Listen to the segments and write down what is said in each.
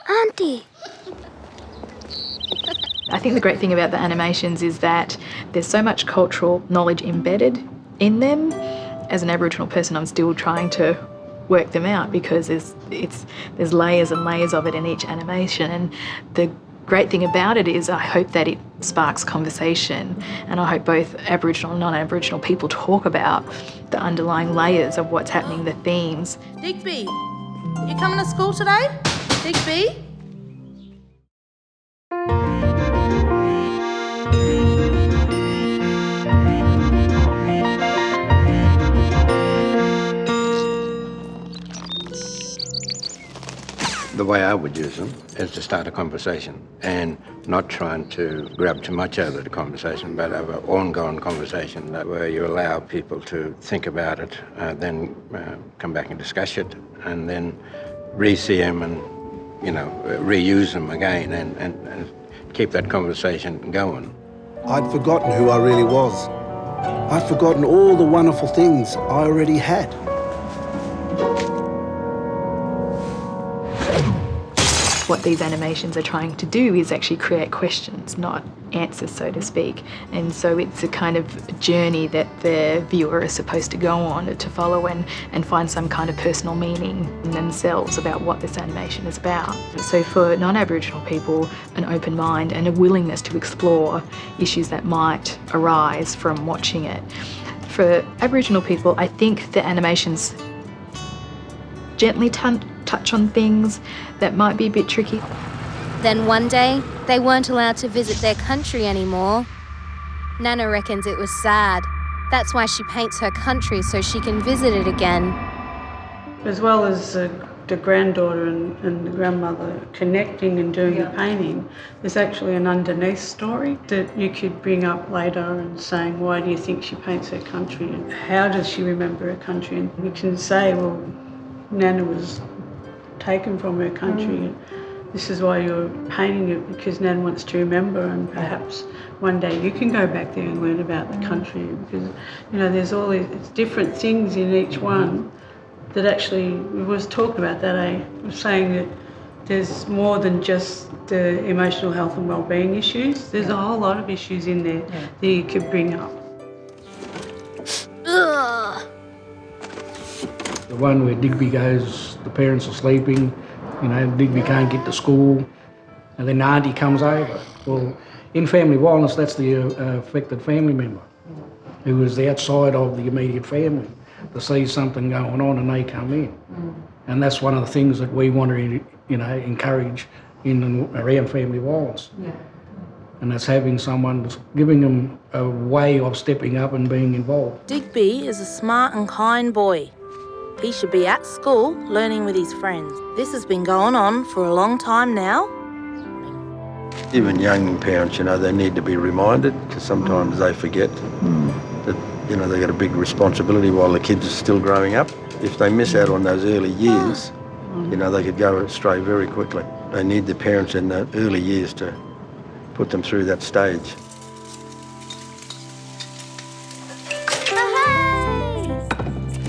Auntie. I think the great thing about the animations is that there's so much cultural knowledge embedded in them. As an Aboriginal person, I'm still trying to work them out because there's layers and layers of it in each animation. And the great thing about it is I hope that it sparks conversation, and I hope both Aboriginal and non-Aboriginal people talk about the underlying layers of what's happening, the themes. Digby, you coming to school today? Digby? The way I would use them is to start a conversation and not trying to grab too much out of the conversation, but have an ongoing conversation where you allow people to think about it, then come back and discuss it, and then re-see them and, reuse them again and keep that conversation going. I'd forgotten who I really was. I'd forgotten all the wonderful things I already had. What these animations are trying to do is actually create questions, not answers, so to speak. And so it's a kind of journey that the viewer is supposed to go on to follow and find some kind of personal meaning in themselves about what this animation is about. So for non-Aboriginal people, an open mind and a willingness to explore issues that might arise from watching it. For Aboriginal people, I think the animations gently touch on things that might be a bit tricky. Then one day, they weren't allowed to visit their country anymore. Nana reckons it was sad. That's why she paints her country so she can visit it again. As well as the granddaughter and the grandmother connecting and doing the painting, there's actually an underneath story that you could bring up later and saying, why do you think she paints her country and how does she remember her country? And you can say, well, Nana was taken from her country and this is why you're painting it, because Nan wants to remember, and perhaps one day you can go back there and learn about the country, because there's all these different things in each one that actually, we was talking about that, saying that there's more than just the emotional health and wellbeing issues. There's a whole lot of issues in there that you could bring up. Ugh. The one where Digby goes, the parents are sleeping, Digby can't get to school, and then Auntie comes over. Well, in family violence, that's the affected family member who is outside of the immediate family to see something going on and they come in. And that's one of the things that we want to, encourage in and around family violence. And that's having someone, giving them a way of stepping up and being involved. Digby is a smart and kind boy. He should be at school learning with his friends. This has been going on for a long time now. Even young parents, they need to be reminded, because sometimes they forget that, they've got a big responsibility while the kids are still growing up. If they miss out on those early years, they could go astray very quickly. They need the parents in the early years to put them through that stage.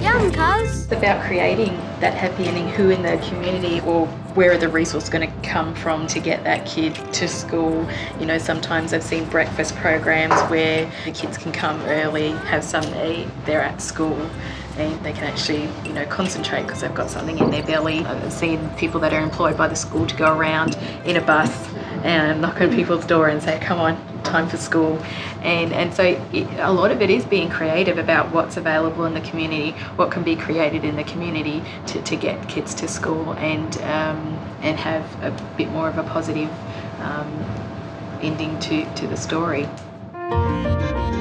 Yum, cuz. It's about creating that happy ending. Who in the community, or where are the resources going to come from to get that kid to school? Sometimes I've seen breakfast programs where the kids can come early, have something to eat, they're at school, and they can actually, concentrate because they've got something in their belly. I've seen people that are employed by the school to go around in a bus and knock on people's door and say, come on, time for school. And so a lot of it is being creative about what's available in the community, what can be created in the community to get kids to school and have a bit more of a positive ending to the story.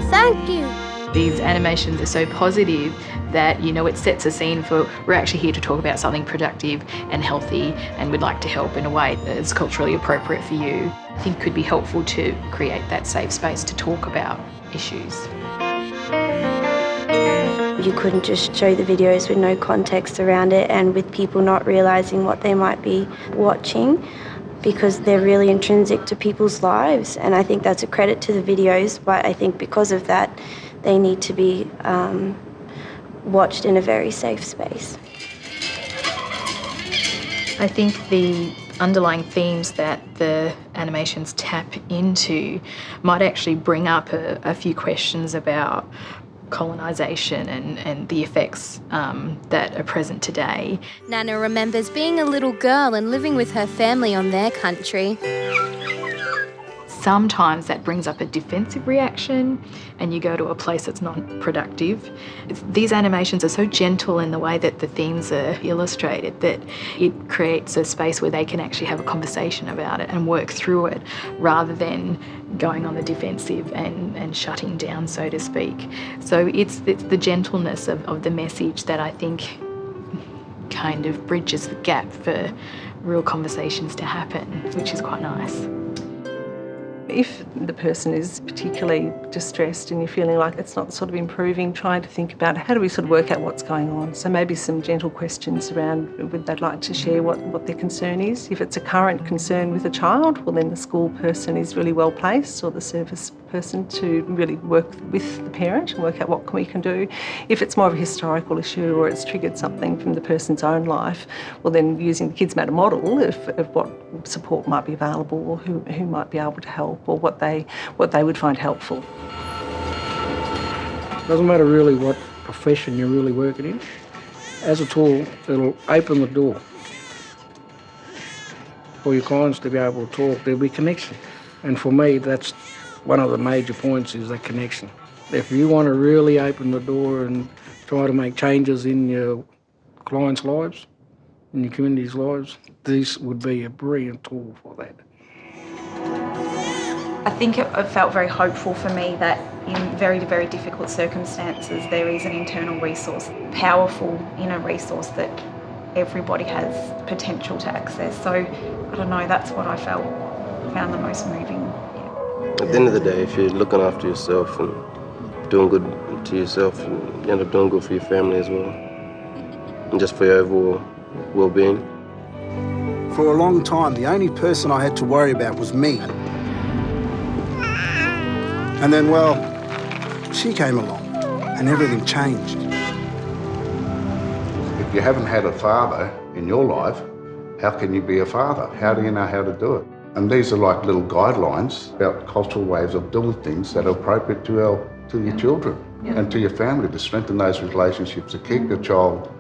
Thank you. These animations are so positive that, it sets a scene for, we're actually here to talk about something productive and healthy, and we'd like to help in a way that's culturally appropriate for you. I think it could be helpful to create that safe space to talk about issues. You couldn't just show the videos with no context around it and with people not realising what they might be watching, because they're really intrinsic to people's lives, and I think that's a credit to the videos, but I think because of that they need to be watched in a very safe space. I think the underlying themes that the animations tap into might actually bring up a few questions about colonisation and the effects that are present today. Nana remembers being a little girl and living with her family on their country. Sometimes that brings up a defensive reaction and you go to a place that's not productive. These animations are so gentle in the way that the themes are illustrated that it creates a space where they can actually have a conversation about it and work through it rather than going on the defensive and shutting down, so to speak. So it's the gentleness of the message that I think kind of bridges the gap for real conversations to happen, which is quite nice. If the person is particularly distressed and you're feeling like it's not sort of improving, trying to think about how do we sort of work out what's going on. So maybe some gentle questions around would they like to share what their concern is. If it's a current concern with a child, well then the school person is really well placed, or the service person, to really work with the parent and work out what we can do. If it's more of a historical issue or it's triggered something from the person's own life, well then using the Kids Matter model of what support might be available or who might be able to help or what they would find helpful. Doesn't matter really what profession you're really working in. As a tool, it'll open the door for your clients to be able to talk. There'll be connection. And for me, that's one of the major points, is that connection. If you want to really open the door and try to make changes in your clients' lives, in your community's lives, this would be a brilliant tool for that. I think it felt very hopeful for me that in very, very difficult circumstances there is an internal resource, powerful inner resource that everybody has potential to access. So, I don't know, that's what I found the most moving. Yeah. At the end of the day, if you're looking after yourself and doing good to yourself, you end up doing good for your family as well, and just for your overall well-being. For a long time, the only person I had to worry about was me. And then, well, she came along and everything changed. If you haven't had a father in your life, how can you be a father? How do you know how to do it? And these are like little guidelines about cultural ways of doing things that are appropriate to your children and to your family, to strengthen those relationships, to keep your child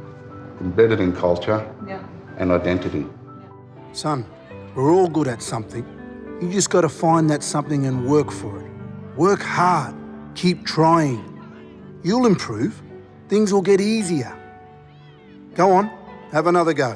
embedded in culture and identity. Son, we're all good at something. You just got to find that something and work for it. Work hard. Keep trying. You'll improve. Things will get easier. Go on, have another go.